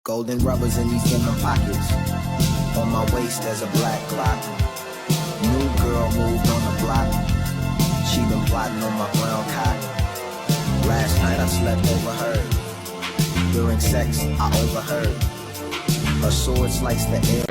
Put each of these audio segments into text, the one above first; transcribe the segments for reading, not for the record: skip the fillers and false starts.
Golden rubbers in these denim pockets. On my waist there's a black clock. New girl moved on the block. She been plotting on my brown cot. Last night I slept overheard. During sex I overheard. A sword sliced the air.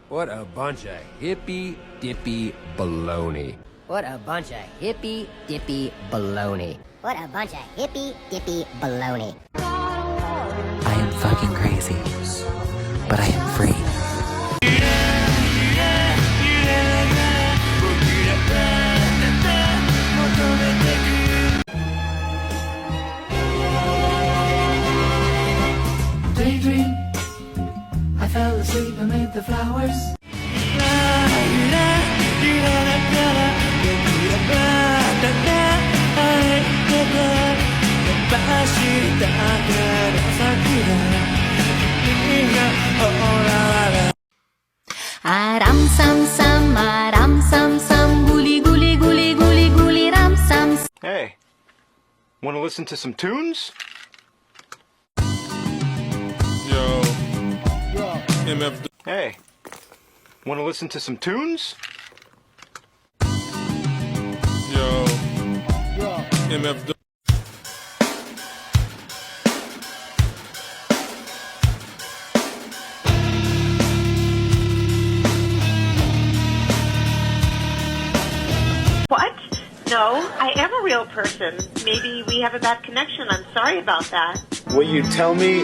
What a bunch of hippy-dippy baloney. What a bunch of hippy-dippy baloney. What a bunch of hippy-dippy baloney. I am fucking crazy, but I am free. Daydream, I fell asleep amid the flowers. Ram sam sam, guli guli guli guli guli ram sam. Hey, wanna listen to some tunes? Yo, MF. Hey, wanna listen to some tunes? Yo, MF. What? No, I am a real person. Maybe we have a bad connection. I'm sorry about that. Will you tell me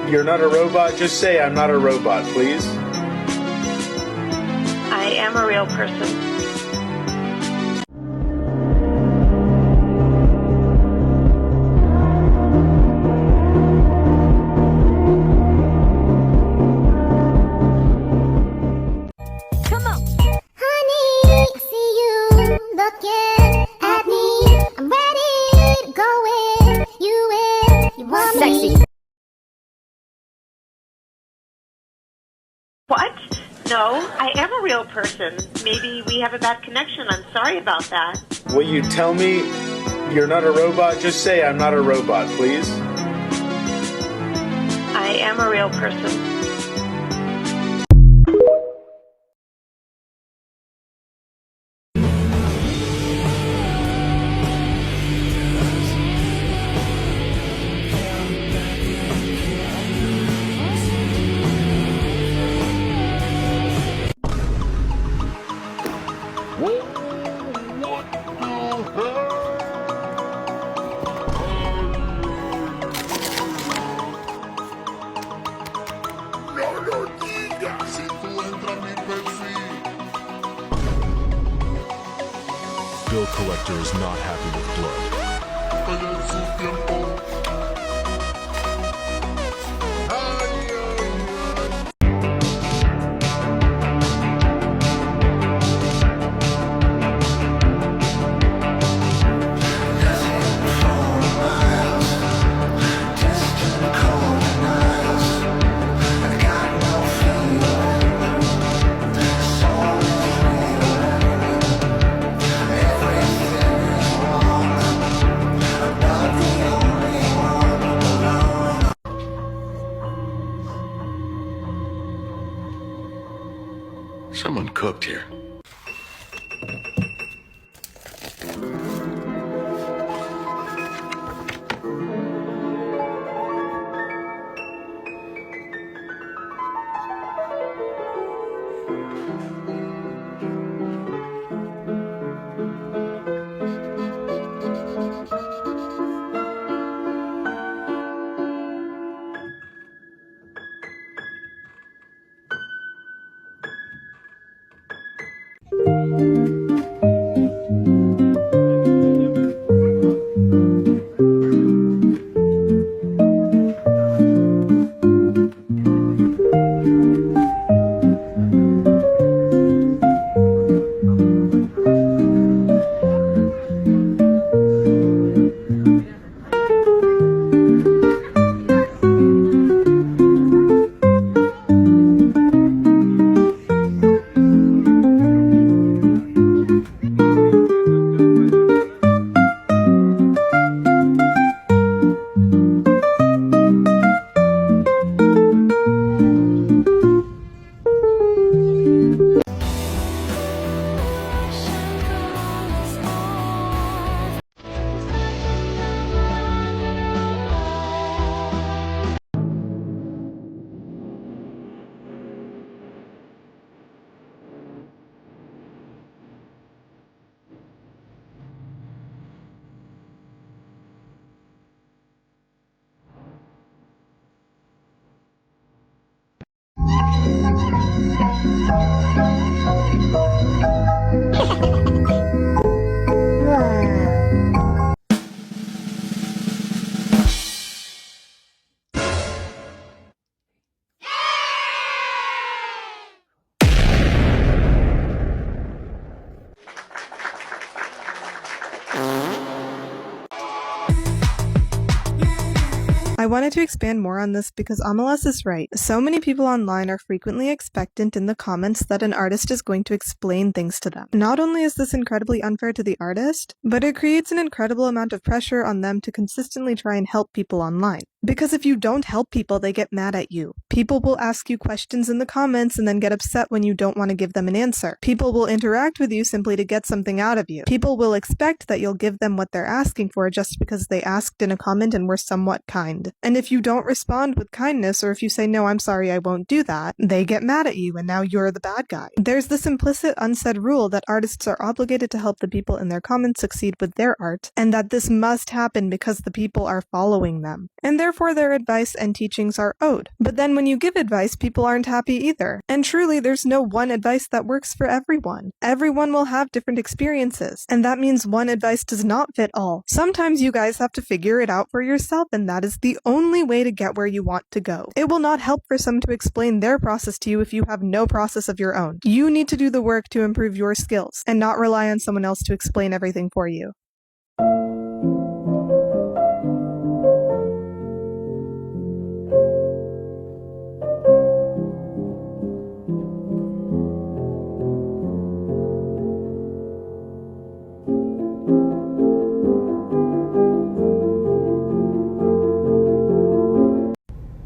you're not a robot? Just say I'm not a robot, please. I am a real person. What? No, I am a real person. Maybe we have a bad connection. I'm sorry about that. Will you tell me you're not a robot? Just say I'm not a robot, please. I am a real person. Bill collector is not happy with blood. Someone cooked here. I wanted to expand more on this because Amalas is right. So many people online are frequently expectant in the comments that an artist is going to explain things to them. Not only is this incredibly unfair to the artist, but it creates an incredible amount of pressure on them to consistently try and help people online. Because if you don't help people, they get mad at you. People will ask you questions in the comments and then get upset when you don't want to give them an answer. People will interact with you simply to get something out of you. People will expect that you'll give them what they're asking for just because they asked in a comment and were somewhat kind. And if you don't respond with kindness, or if you say, no, I'm sorry, I won't do that, they get mad at you and now you're the bad guy. There's this implicit unsaid rule that artists are obligated to help the people in their comments succeed with their art, and that this must happen because the people are following them. And therefore their advice and teachings are owed. But then when you give advice, people aren't happy either. And truly, there's no one advice that works for everyone. Everyone will have different experiences, and that means one advice does not fit all. Sometimes you guys have to figure it out for yourself, and that is the only way to get where you want to go. It will not help for someone to explain their process to you if you have no process of your own. You need to do the work to improve your skills, and not rely on someone else to explain everything for you.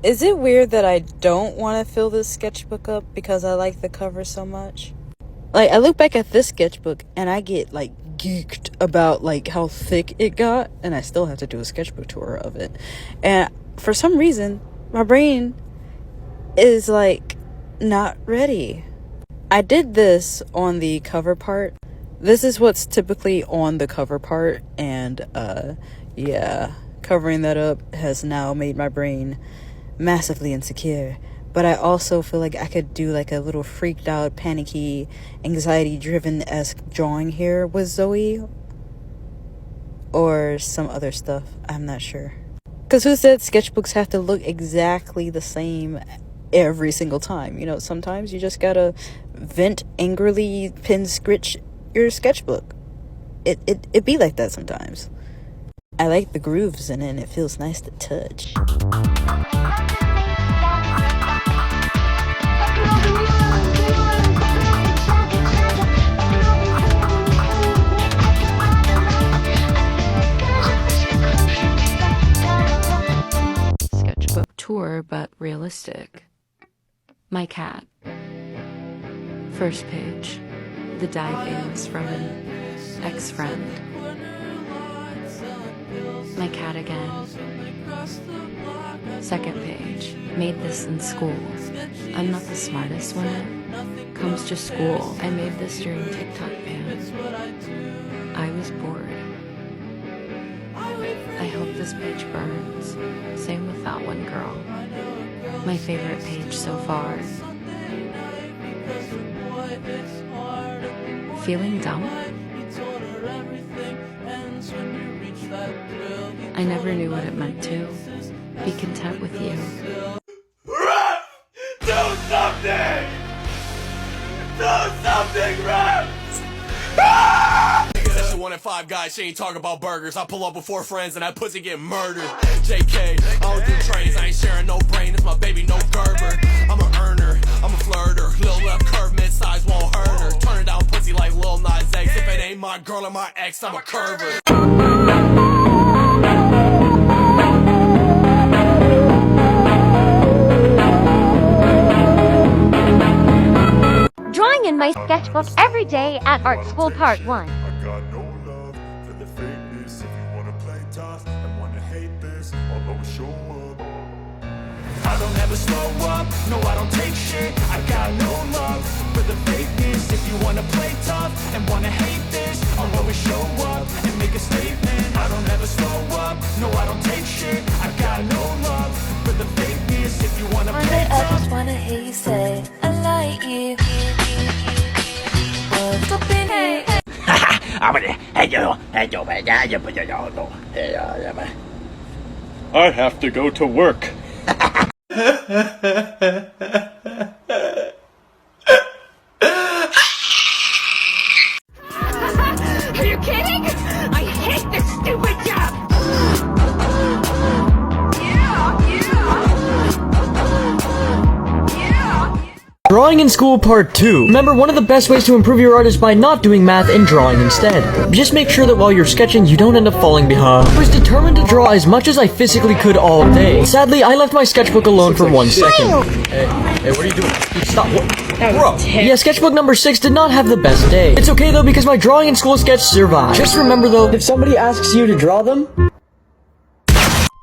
Is it weird that I don't want to fill this sketchbook up because I like the cover so much? Like, I look back at this sketchbook and I get, like, geeked about, like, how thick it got, and I still have to do a sketchbook tour of it. And for some reason, my brain is, like, not ready. I did this on the cover part. This is what's typically on the cover part, and, yeah, covering that up has now made my brain massively insecure. But I also feel like I could do like a little freaked out, panicky, anxiety driven-esque drawing here with Zoe, or some other stuff. I'm not sure, because who said sketchbooks have to look exactly the same every single time? You know, sometimes you just gotta vent angrily, pen scritch your sketchbook. It be like that sometimes. I like the grooves in it, and it feels nice to touch. Sketchbook tour, but realistic. My cat. First page. The diving was from an ex-friend. My cat again. Second page. Made this in school. I'm not the smartest when it comes to school. I made this during TikTok ban. I was bored. I hope this page burns. Same with that one girl. My favorite page so far. Feeling dumb? I never knew what it meant to be content with you. Rap! Do something! Do something, rap! That's the 1 in 5 guys, she ain't talking about burgers. I pull up with 4 friends and that pussy get murdered. JK, I don't do trains, I ain't sharing no brain. It's my baby, no Gerber. I'm a earner, I'm a flirter. Lil left curve, mid-size won't hurt her. Turning down pussy like Lil Nas X. If it ain't my girl or my ex, I'm a curver. Drawing in my sketchbook every day at Art School Part 1. I got no love for the fakeness. If you wanna play tough and wanna hate this, I'll always show up. I don't ever slow up, no I don't take shit. I got no love for the fakeness. If you wanna play tough and wanna hate this, I'll always show up and make a statement. I don't ever slow up, no I don't take shit. I got no love for the fakeness. If you wanna play tough, I just wanna hear you say I like you. I have to go to work. Are you kidding? I hate this stupid job! Drawing in School Part 2. Remember, one of the best ways to improve your art is by not doing math and drawing instead. Just make sure that while you're sketching, you don't end up falling behind. I was determined to draw as much as I physically could all day. Sadly, I left my sketchbook alone for 1 second. Hey, what are you doing? Stop. Bro. Yeah, sketchbook number 6 did not have the best day. It's okay though, because my drawing in school sketch survived. Just remember though, if somebody asks you to draw them,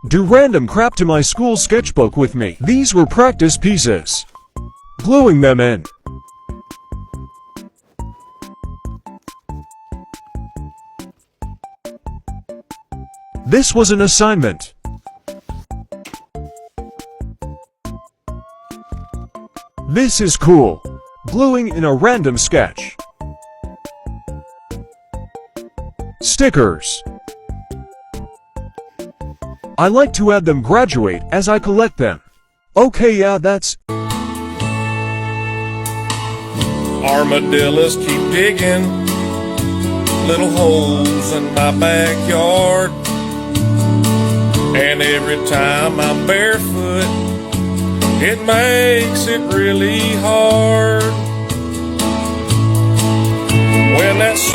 do random crap to my school sketchbook with me. These were practice pieces. Gluing them in. This was an assignment. This is cool. Gluing in a random sketch. Stickers. I like to add them graduate as I collect them. Okay, yeah, that's... Armadillos keep digging little holes in my backyard, and every time I'm barefoot, it makes it really hard. When that's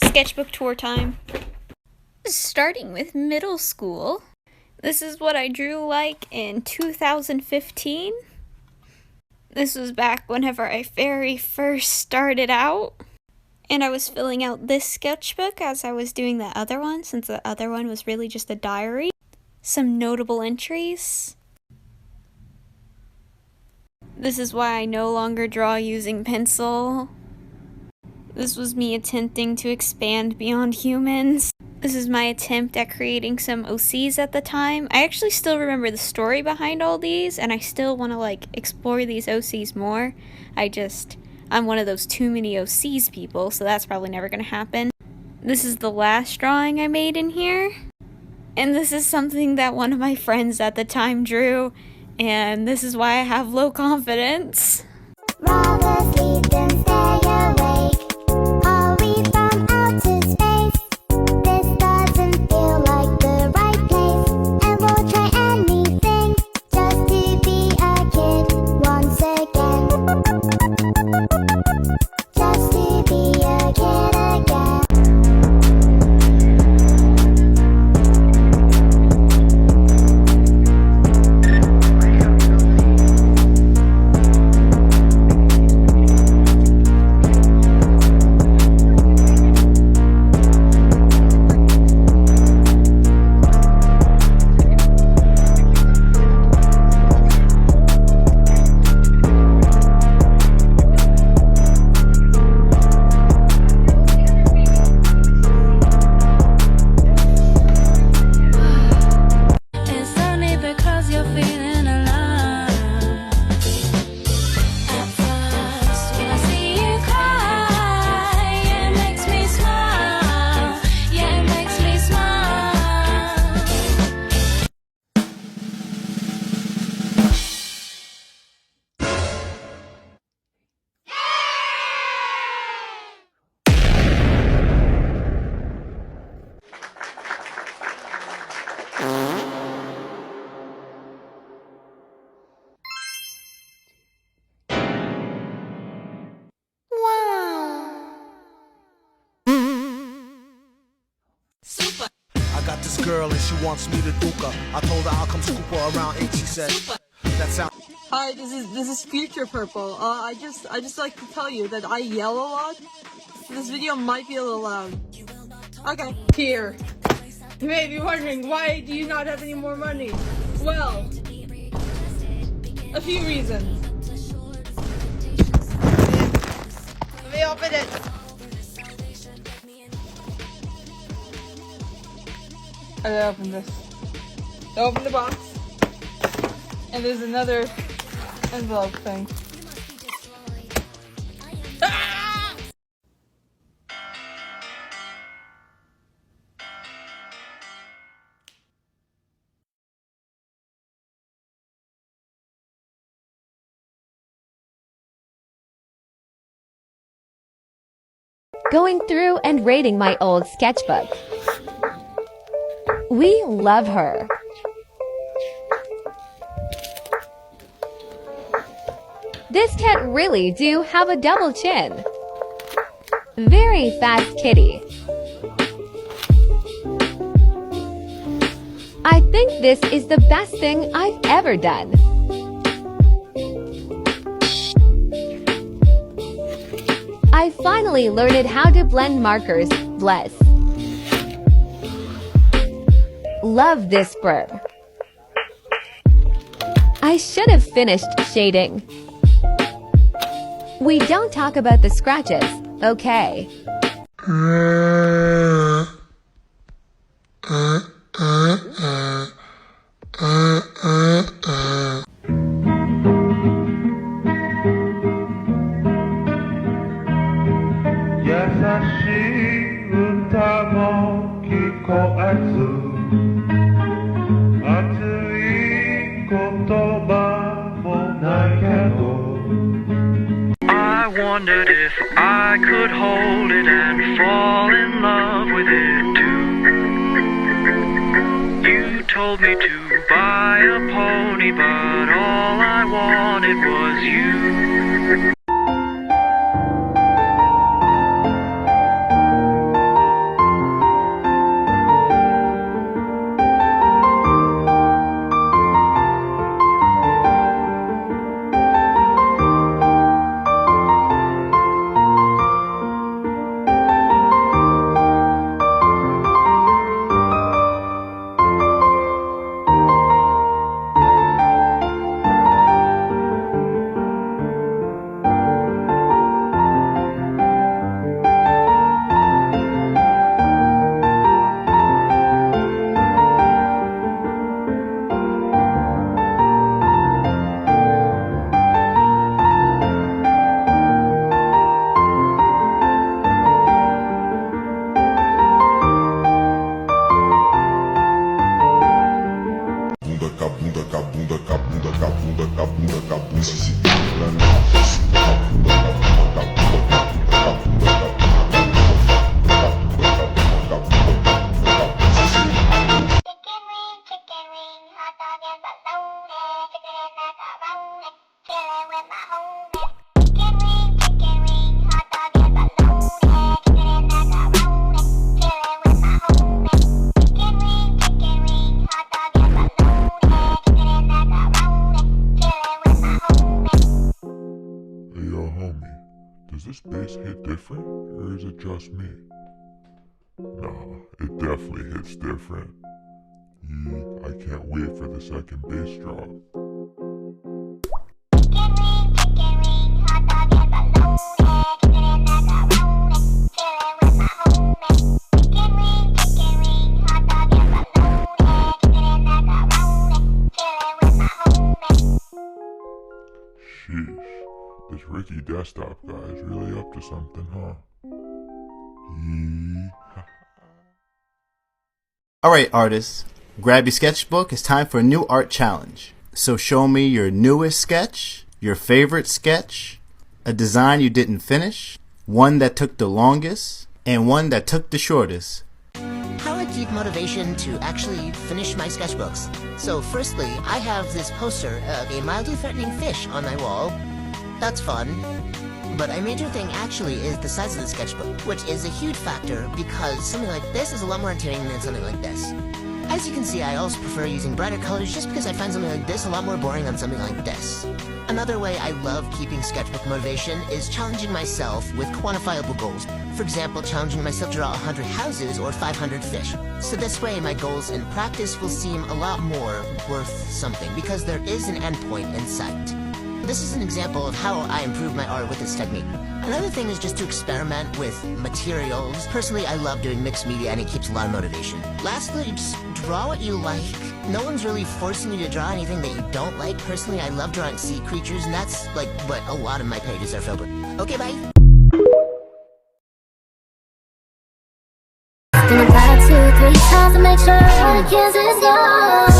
sketchbook tour time. Starting with middle school, this is what I drew like in 2015. This was back whenever I very first started out, and I was filling out this sketchbook as I was doing the other one, since the other one was really just a diary. Some notable entries. This is why I no longer draw using pencil. This was me attempting to expand beyond humans. This is my attempt at creating some OCs at the time. I actually still remember the story behind all these, and I still want to like explore these OCs more. I'm one of those too many OCs people, so that's probably never going to happen. This is the last drawing I made in here. And this is something that one of my friends at the time drew, and this is why I have low confidence. Rather sleep than stay awake. Are we from outer space? This doesn't feel like the right place, and we'll try anything just to be a kid once again. Just to be a kid again. I got this girl and she wants me to duke her. I told her I'll come scoop her around 8. She said, that sound. Hi, this is Future Purple. I just like to tell you that I yell a lot. So this video might be a little loud. Okay. Here. You may be wondering, why do you not have any more money? Well, a few reasons. Let me open it. I open this. I open the box. And there's another envelope thing. Ah! going through and rating my old sketchbook. We love her. This cat really do have a double chin. Very fast kitty. I think this is the best thing I've ever done. I finally learned how to blend markers. Bless. Love this burp. I should have finished shading. We don't talk about the scratches, okay? I wondered if I could hold it and fall in love with it too. You told me to buy a pony, but all I wanted was you. Does this bass hit different, or is it just me? Nah, it definitely hits different. I can't wait for the second bass drop. Sheesh, this Ricky desktop guy is really up to something, huh? Alright artists, grab your sketchbook, it's time for a new art challenge. So show me your newest sketch, your favorite sketch, a design you didn't finish, one that took the longest, and one that took the shortest. How I keep motivation to actually finish my sketchbooks. So firstly, I have this poster of a mildly threatening fish on my wall. That's fun. But a major thing actually is the size of the sketchbook, which is a huge factor because something like this is a lot more entertaining than something like this. As you can see, I also prefer using brighter colors just because I find something like this a lot more boring than something like this. Another way I love keeping sketchbook motivation is challenging myself with quantifiable goals. For example, challenging myself to draw 100 houses or 500 fish. So this way my goals in practice will seem a lot more worth something because there is an endpoint in sight. This is an example of how I improve my art with this technique. Another thing is just to experiment with materials. Personally, I love doing mixed media and it keeps a lot of motivation. Lastly, just draw what you like. No one's really forcing you to draw anything that you don't like. Personally, I love drawing sea creatures and that's like what a lot of my pages are filled with. Okay, bye. Gonna buy 2-3 times to make sure all the kids is young.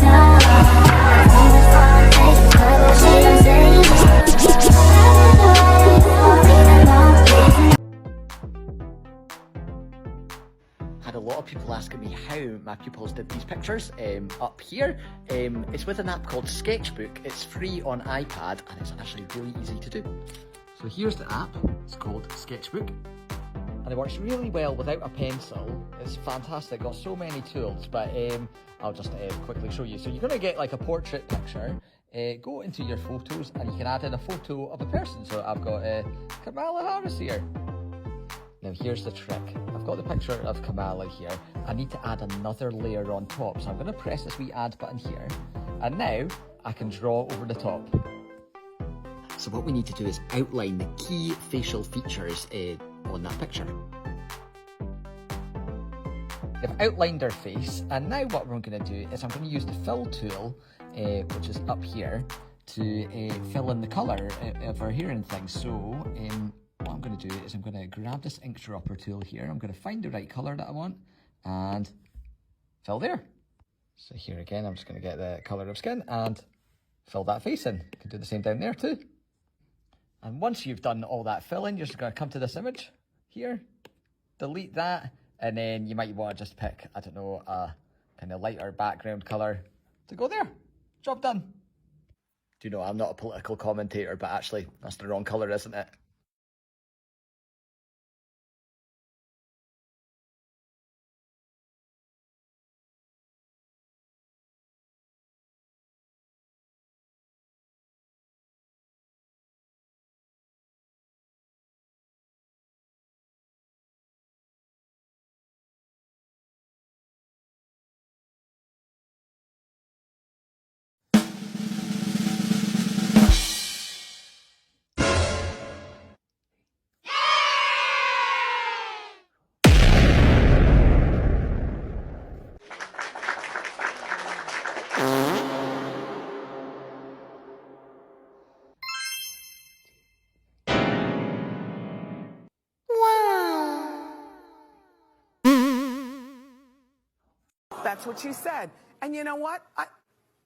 Never people asking me how my pupils did these pictures up here. It's with an app called SKETCHBOOK. It's free on iPad and it's actually really easy to do. So here's the app. It's called SKETCHBOOK. And it works really well without a pencil. It's fantastic, got so many tools, but I'll just quickly show you. So you're gonna get like a portrait picture, go into your photos and you can add in a photo of a person. So I've got Kamala Harris here. Now here's the trick. I've got the picture of Kamala here. I need to add another layer on top. So I'm gonna press this wee add button here. And now I can draw over the top. So what we need to do is outline the key facial features on that picture. I've outlined our face, and now what we're going to do is I'm going to use the fill tool, which is up here, to fill in the colour of our hair and things. So what I'm going to do is I'm going to grab this ink dropper tool here. I'm going to find the right colour that I want and fill there. So here again, I'm just going to get the colour of skin and fill that face in. You can do the same down there too. And once you've done all that filling, you're just going to come to this image here, delete that, and then you might want to just pick, I don't know, a kind of lighter background colour to go there. Job done. Do you know, I'm not a political commentator, but actually, that's the wrong colour, isn't it? That's what she said. And you know what?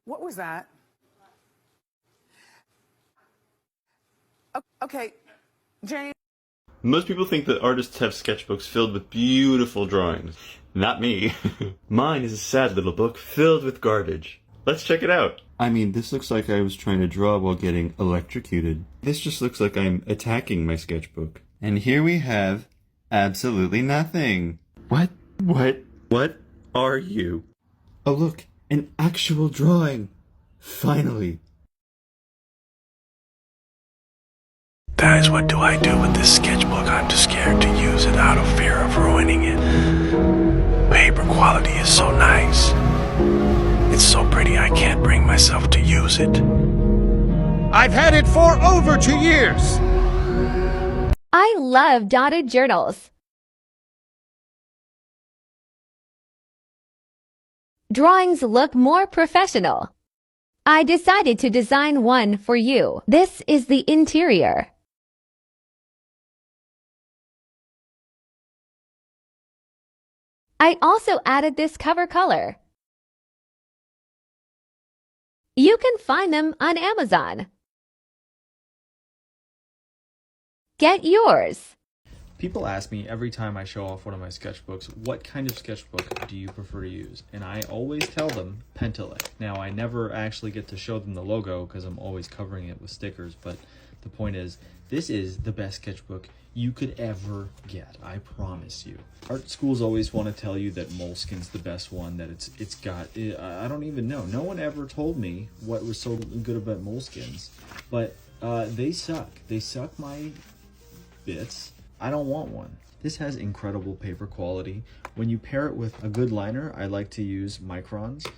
What was that? Okay, Jane. Most people think that artists have sketchbooks filled with beautiful drawings. Not me. Mine is a sad little book filled with garbage. Let's check it out. I mean, this looks like I was trying to draw while getting electrocuted. This just looks like I'm attacking my sketchbook. And here we have absolutely nothing. What are you? Oh look, an actual drawing. Finally. Guys, what do I do with this sketchbook? I'm too scared to use it out of fear of ruining it. Paper quality is so nice. It's so pretty I can't bring myself to use it. I've had it for over 2 years. I love dotted journals. Drawings look more professional. I decided to design one for you. This is the interior. I also added this cover color. You can find them on Amazon. Get yours. People ask me every time I show off one of my sketchbooks, what kind of sketchbook do you prefer to use? And I always tell them Pentalic. Now, I never actually get to show them the logo because I'm always covering it with stickers, but the point is, this is the best sketchbook you could ever get, I promise you. Art schools always want to tell you that Moleskin's the best one, that it's got, I don't even know. No one ever told me what was so good about Moleskins, but they suck. They suck my bits. I don't want one. This has incredible paper quality. When you pair it with a good liner, I like to use microns.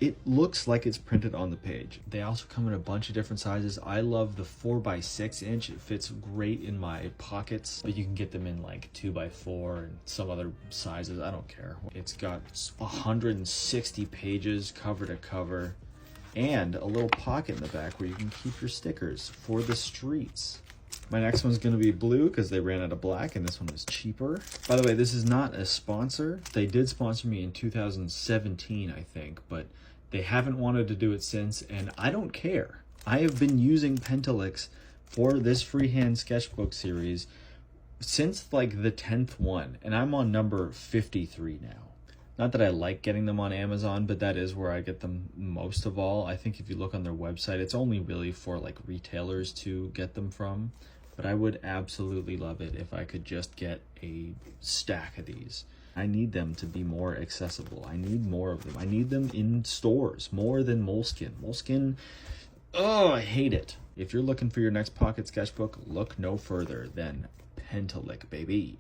It looks like it's printed on the page. They also come in a bunch of different sizes. I love the 4x6 inch. It fits great in my pockets, but you can get them in like 2x4 and some other sizes. I don't care. It's got 160 pages cover to cover and a little pocket in the back where you can keep your stickers for the streets. My next one's going to be blue because they ran out of black and this one was cheaper. By the way, this is not a sponsor. They did sponsor me in 2017, I think, but they haven't wanted to do it since, and I don't care. I have been using Pentalics for this freehand sketchbook series since like the 10th one, and I'm on number 53 now. Not that I like getting them on Amazon, but that is where I get them most of all. I think if you look on their website, it's only really for like retailers to get them from. But I would absolutely love it if I could just get a stack of these. I need them to be more accessible. I need more of them. I need them in stores more than Moleskine. Moleskine, oh, I hate it. If you're looking for your next pocket sketchbook, look no further than Pentalic, baby.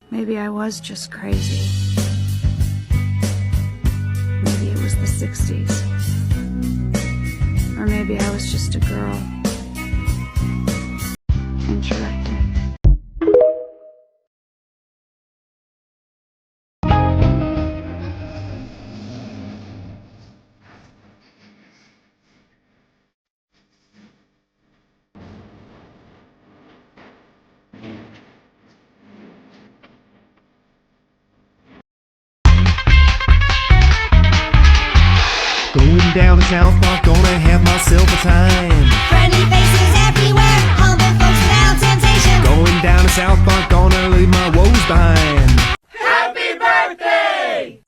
Maybe I was just crazy. Maybe it was the 60s. Or maybe I was just a girl. Interesting. Going down to South Park, gonna have myself a time. Friendly faces everywhere, humble folks without temptation. Going down to South Park, gonna leave my woes behind. Happy birthday!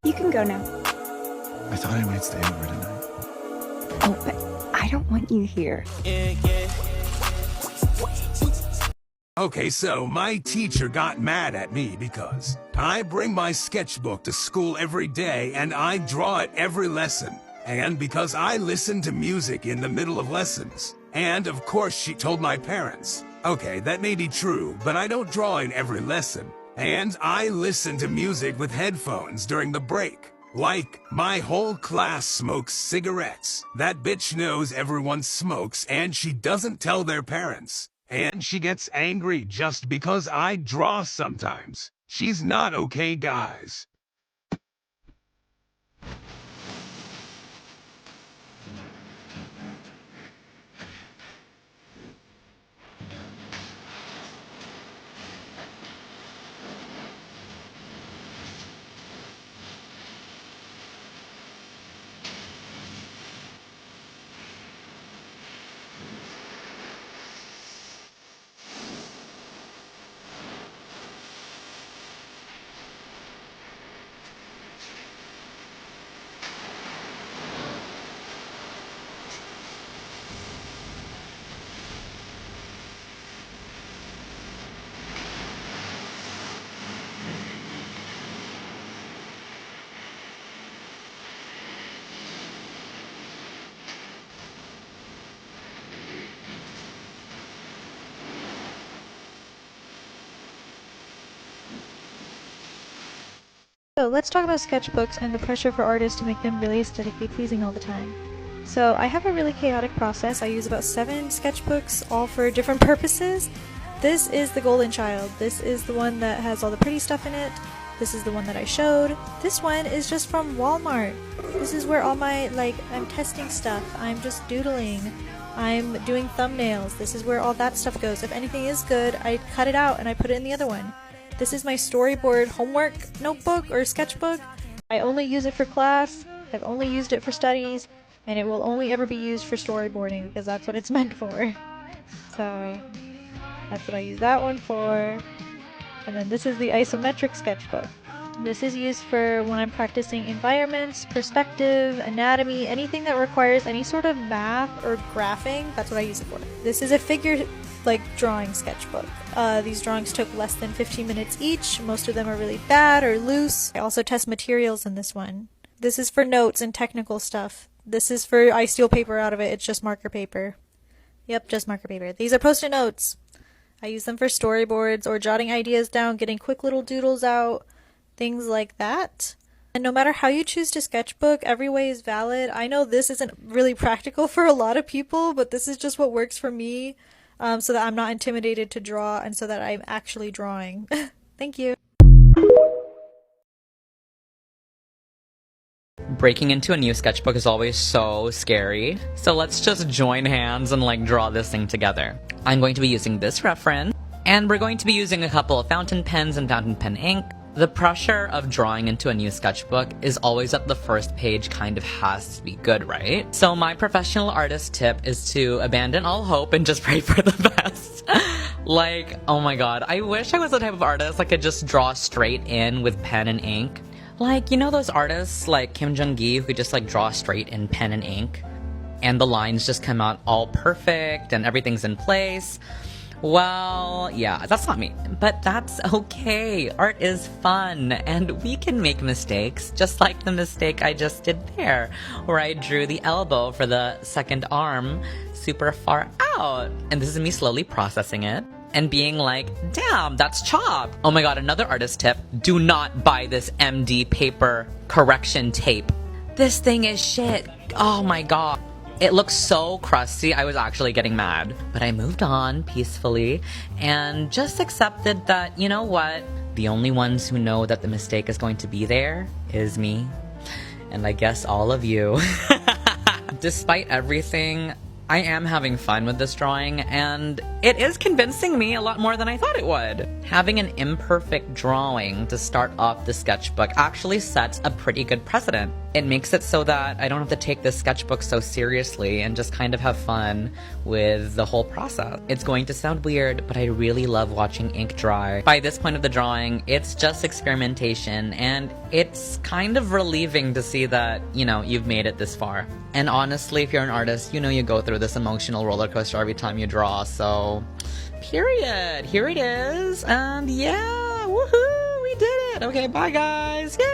You can go now. I thought I might stay over tonight. Oh, but I don't want you here. Okay, so my teacher got mad at me because I bring my sketchbook to school every day and I draw it every lesson. And because I listen to music in the middle of lessons. And of course she told my parents. Okay, that may be true, but I don't draw in every lesson. And I listen to music with headphones during the break. Like, my whole class smokes cigarettes. That bitch knows everyone smokes and she doesn't tell their parents. And she gets angry just because I draw sometimes. She's not okay, guys. So let's talk about sketchbooks and the pressure for artists to make them really aesthetically pleasing all the time. So I have a really chaotic process. I use about 7 sketchbooks, all for different purposes. This is the golden child. This is the one that has all the pretty stuff in it. This is the one that I showed. This one is just from Walmart. This is where all my, I'm testing stuff. I'm just doodling. I'm doing thumbnails. This is where all that stuff goes. If anything is good, I cut it out and I put it in the other one. This is my storyboard homework notebook or sketchbook. I only use it for class. I've only used it for studies. And it will only ever be used for storyboarding because that's what it's meant for. So that's what I use that one for. And then this is the isometric sketchbook. This is used for when I'm practicing environments, perspective, anatomy, anything that requires any sort of math or graphing. That's what I use it for. This is a figure drawing sketchbook. These drawings took less than 15 minutes each. Most of them are really bad or loose. I also test materials in this one. This is for notes and technical stuff. This is for, I steal paper out of it. It's just marker paper. Yep, just marker paper. These are post-it notes. I use them for storyboards or jotting ideas down, getting quick little doodles out, things like that. And no matter how you choose to sketchbook, every way is valid. I know this isn't really practical for a lot of people, but this is just what works for me, so that I'm not intimidated to draw and so that I'm actually drawing. Thank you. Breaking into a new sketchbook is always so scary. So let's just join hands and draw this thing together. I'm going to be using this reference, and we're going to be using a couple of fountain pens and fountain pen ink. The pressure of drawing into a new sketchbook is always that the first page kind of has to be good, right? So my professional artist tip is to abandon all hope and just pray for the best. Oh my god, I wish I was the type of artist that could just draw straight in with pen and ink. You know those artists like Kim Jung-gi who just draw straight in pen and ink? And the lines just come out all perfect and everything's in place? Well, yeah, that's not me. But that's okay. Art is fun and we can make mistakes, just like the mistake I just did there, where I drew the elbow for the second arm super far out. And this is me slowly processing it and being damn, that's chopped. Oh my god, another artist tip. Do not buy this MD paper correction tape. This thing is shit. Oh my god. It looks so crusty, I was actually getting mad. But I moved on peacefully and just accepted that, you know what? The only ones who know that the mistake is going to be there is me. And I guess all of you. Despite everything, I am having fun with this drawing, and it is convincing me a lot more than I thought it would. Having an imperfect drawing to start off the sketchbook actually sets a pretty good precedent. It makes it so that I don't have to take this sketchbook so seriously and just kind of have fun with the whole process. It's going to sound weird, but I really love watching ink dry. By this point of the drawing, it's just experimentation, and it's kind of relieving to see that, you've made it this far. And honestly, if you're an artist, you go through this emotional roller coaster every time you draw, so period. Here it is, and yeah, woohoo, we did it. Okay, bye guys, yay!